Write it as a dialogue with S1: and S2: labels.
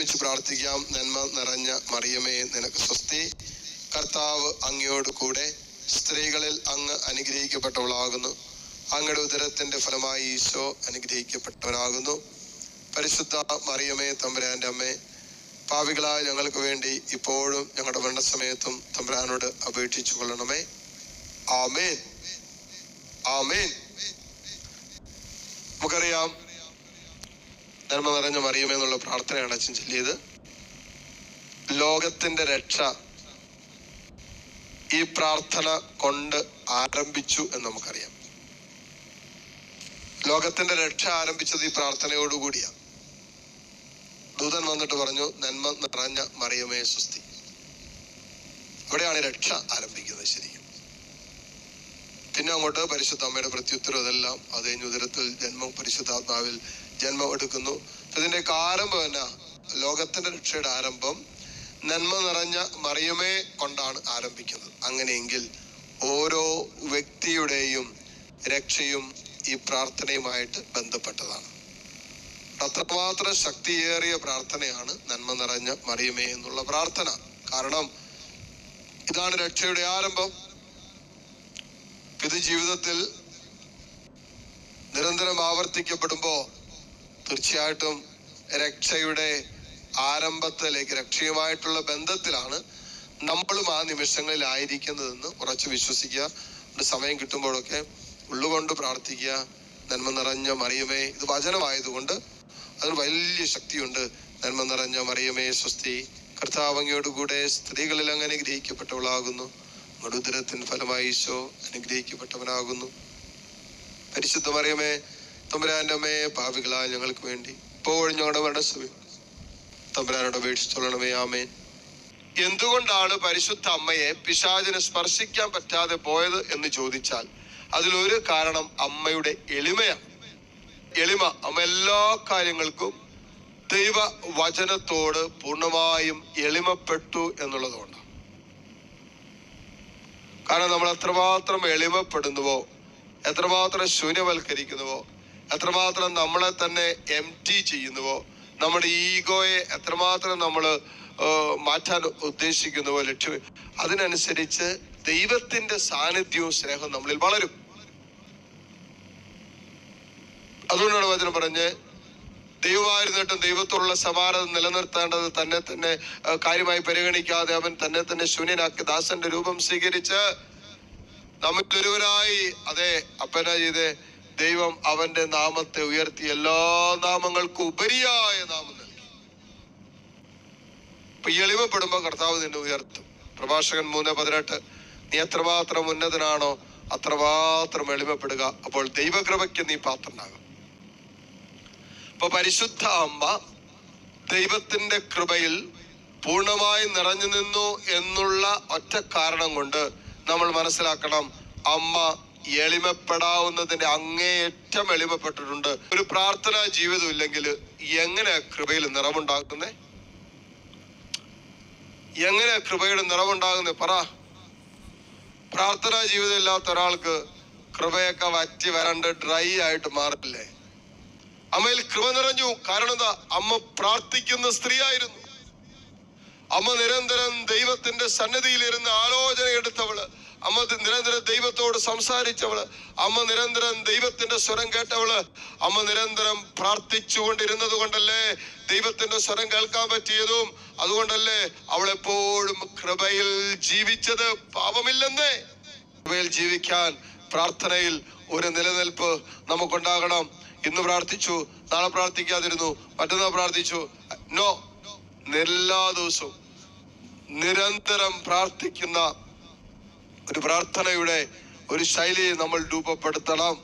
S1: ഒരുമിച്ച് പ്രാർത്ഥിക്കാം. നന്മ നിറഞ്ഞ മറിയമേ, നിനക്ക് സ്വസ്തി, കർത്താവ് അങ്ങയോട് കൂടെ, സ്ത്രീകളിൽ അങ്ങ് അനുഗ്രഹിക്കപ്പെട്ടവളാകുന്നു. അങ്ങയുടെ ഉദരത്തിന്റെ ഫലമായി ഈശോ അനുഗ്രഹിക്കപ്പെട്ടവനാകുന്നു. പരിശുദ്ധ മറിയമേ, തമ്പുരാന്റെ അമ്മേ, പാപികളായ ഞങ്ങൾക്ക് വേണ്ടി ഇപ്പോഴും ഞങ്ങളുടെ മരണസമയത്തും തമ്പുരാനോട് അപേക്ഷിച്ചു കൊള്ളണമേ. ആമേൻ, ആമേൻ. നമുക്കറിയാം, നന്മ നിറഞ്ഞ മറിയമേ എന്നുള്ള പ്രാർത്ഥനയാണ് അച്ഛൻ ചൊല്ലിയത്. ലോകത്തിന്റെ രക്ഷ ഈ പ്രാർത്ഥന കൊണ്ട് ആരംഭിച്ചു എന്ന് നമുക്കറിയാം. ലോകത്തിന്റെ രക്ഷ ആരംഭിച്ചത് ഈ പ്രാർത്ഥനയോടുകൂടിയാണ്. ദൂതൻ വന്നിട്ട് പറഞ്ഞു, നന്മ നിറഞ്ഞ മറിയമേ സ്വസ്തി. അവിടെയാണ് രക്ഷ ആരംഭിക്കുന്നത് ശരിക്കും. പിന്നെ അങ്ങോട്ട് പരിശുദ്ധ അമ്മയുടെ പ്രത്യുത്തരം, അതെല്ലാം അത് കഴിഞ്ഞ് ഉദരത്തിൽ ജന്മം, പരിശുദ്ധാത്മാവിൽ ജന്മം എടുക്കുന്നു. ഇതിന്റെയൊക്കെ ആരംഭം എന്നാ? ലോകത്തിന്റെ രക്ഷയുടെ ആരംഭം നന്മ നിറഞ്ഞ മറിയമേ കൊണ്ടാണ് ആരംഭിക്കുന്നത്. അങ്ങനെയെങ്കിൽ ഓരോ വ്യക്തിയുടെയും രക്ഷയും ഈ പ്രാർത്ഥനയുമായിട്ട് ബന്ധപ്പെട്ടതാണ്. അത്രമാത്രം ശക്തിയേറിയ പ്രാർത്ഥനയാണ് നന്മ നിറഞ്ഞ മറിയമേ എന്നുള്ള പ്രാർത്ഥന. കാരണം ഇതാണ് രക്ഷയുടെ ആരംഭം. ഇത് ജീവിതത്തിൽ നിരന്തരം ആവർത്തിക്കപ്പെടുമ്പോ തീർച്ചയായിട്ടും രക്ഷയുടെ ആരംഭത്തിലേക്ക്, രക്ഷയുമായിട്ടുള്ള ബന്ധത്തിലാണ് നമ്മളും ആ നിമിഷങ്ങളിൽ ആയിരിക്കുന്നതെന്ന് ഉറച്ചു വിശ്വസിക്കുക. സമയം കിട്ടുമ്പോഴൊക്കെ ഉള്ളുകൊണ്ട് പ്രാർത്ഥിക്കുക, നന്മ നിറഞ്ഞ മറിയമേ. ഇത് വചനമായതുകൊണ്ട് അതിന് വലിയ ശക്തിയുണ്ട്. നന്മ നിറഞ്ഞ മറിയമേ സ്വസ്തി, കർത്താവ് അങ്ങയോട് കൂടെ, സ്ത്രീകളിൽ അങ്ങ് അനുഗ്രഹിക്കപ്പെട്ടവളാകുന്നു. അങ്ങയുടെ ഉദരത്തിൻ ഫലമായി ഈശോ അനുഗ്രഹിക്കപ്പെട്ടവനാകുന്നു. പരിശുദ്ധ മറിയമേ, തമ്പുരാന്റെ അമ്മയെ, പാപികളായ ഞങ്ങൾക്ക് വേണ്ടി ഇപ്പോഴും ഞങ്ങളുടെ മരണസമയം തമ്പുരാനോട് അപേക്ഷിച്ചോളണമേ. ആമേൻ. എന്തുകൊണ്ടാണ് പരിശുദ്ധ അമ്മയെ പിശാചിന് സ്പർശിക്കാൻ പറ്റാതെ പോയത് എന്ന് ചോദിച്ചാൽ അതിലൊരു കാരണം അമ്മയുടെ എളിമയാണ്. എളിമ. അമ്മ എല്ലാ കാര്യങ്ങൾക്കും ദൈവ വചനത്തോട് പൂർണ്ണമായും എളിമപ്പെട്ടു എന്നുള്ളതുകൊണ്ടാണ്. കാരണം നമ്മൾ എത്രമാത്രം എളിമപ്പെടുന്നുവോ, എത്രമാത്രം ശൂന്യവൽക്കരിക്കുന്നുവോ, എത്രമാത്രം നമ്മളെ തന്നെ എംപ്റ്റി ചെയ്യുന്നുവോ, നമ്മുടെ ഈഗോയെ എത്രമാത്രം നമ്മൾ മാറ്റാൻ ഉദ്ദേശിക്കുന്നുവോ, ലക്ഷ്യം, അതിനനുസരിച്ച് ദൈവത്തിന്റെ സാന്നിധ്യവും സ്നേഹവും നമ്മളിൽ വളരും. അതുകൊണ്ടാണ് വചനം പറഞ്ഞ്, ദൈവമായിരുന്നിട്ടും ദൈവത്തോടുള്ള സമാനത നിലനിർത്തേണ്ടത് തന്നെ തന്നെ കാര്യമായി പരിഗണിക്കാതെ അവൻ തന്നെ തന്നെ ശൂന്യനാക്കി ദാസന്റെ രൂപം സ്വീകരിച്ച് നമ്മൊരുവനായി, അതെ, അപ്പന ചെയ്ത് ദൈവം അവന്റെ നാമത്തെ ഉയർത്തി എല്ലാ നാമങ്ങൾക്കും ഉപരിയായ നാമം നൽകി. ഇപ്പൊ എളിമപ്പെടുമ്പോ കർത്താവ് നിന്നെ ഉയർത്തും. പ്രഭാഷകൻ 3:18, നീ എത്രമാത്രം ഉന്നതനാണോ അത്രമാത്രം എളിമപ്പെടുക, അപ്പോൾ ദൈവകൃപയ്ക്ക് നീ പാത്രനാകും. അപ്പൊ പരിശുദ്ധ അമ്മ ദൈവത്തിന്റെ കൃപയിൽ പൂർണ്ണമായി നിറഞ്ഞു നിന്നു എന്നുള്ള ഒറ്റ കാരണം കൊണ്ട് നമ്മൾ മനസ്സിലാക്കണം, അമ്മ എളിമപ്പെടാവുന്നതിന്റെ അങ്ങേയറ്റം എളിമപ്പെട്ടിട്ടുണ്ട്. ഒരു പ്രാർത്ഥനാ ജീവിതം ഇല്ലെങ്കിൽ എങ്ങനെ കൃപയിൽ നിറവുണ്ടാകുന്നേ? എങ്ങനെ കൃപയുടെ നിറവുണ്ടാകുന്നേ? പറ. പ്രാർത്ഥനാ ജീവിതം ഇല്ലാത്ത ഒരാൾക്ക് കൃപയൊക്കെ വറ്റി വരണ്ട് ഡ്രൈ ആയിട്ട് മാറില്ലേ? അമ്മയിൽ കൃപ നിറഞ്ഞു. കാരണം എന്താ? അമ്മ പ്രാർത്ഥിക്കുന്ന സ്ത്രീ ആയിരുന്നു. അമ്മ നിരന്തരം ദൈവത്തിന്റെ സന്നിധിയിലിരുന്ന് ആലോചന എടുത്തവള്, അമ്മ നിരന്തരം ദൈവത്തോട് സംസാരിച്ചവള്, അമ്മ നിരന്തരം ദൈവത്തിന്റെ സ്വരം കേട്ടവള്, അമ്മ നിരന്തരം പ്രാർത്ഥിച്ചുകൊണ്ടിരുന്നത് കൊണ്ടല്ലേ ദൈവത്തിന്റെ സ്വരം കേൾക്കാൻ പറ്റിയതും. അതുകൊണ്ടല്ലേ അവളെപ്പോഴും കൃപയിൽ ജീവിച്ചത്. പാപമില്ലെന്നേ. കൃപയിൽ ജീവിക്കാൻ പ്രാർത്ഥനയിൽ ഒരു നിലനിൽപ്പ് നമുക്കുണ്ടാകണം. ഇന്ന് പ്രാർത്ഥിച്ചു, നാളെ പ്രാർത്ഥിക്കാതിരുന്നു, മറ്റന്നാൾ പ്രാർത്ഥിച്ചു, നോ. എല്ലാ ദിവസവും നിരന്തരം പ്രാർത്ഥിക്കുന്ന ഒരു പ്രാർത്ഥനയുടെ ഒരു ശൈലി നമ്മൾ രൂപപ്പെടുത്തണം.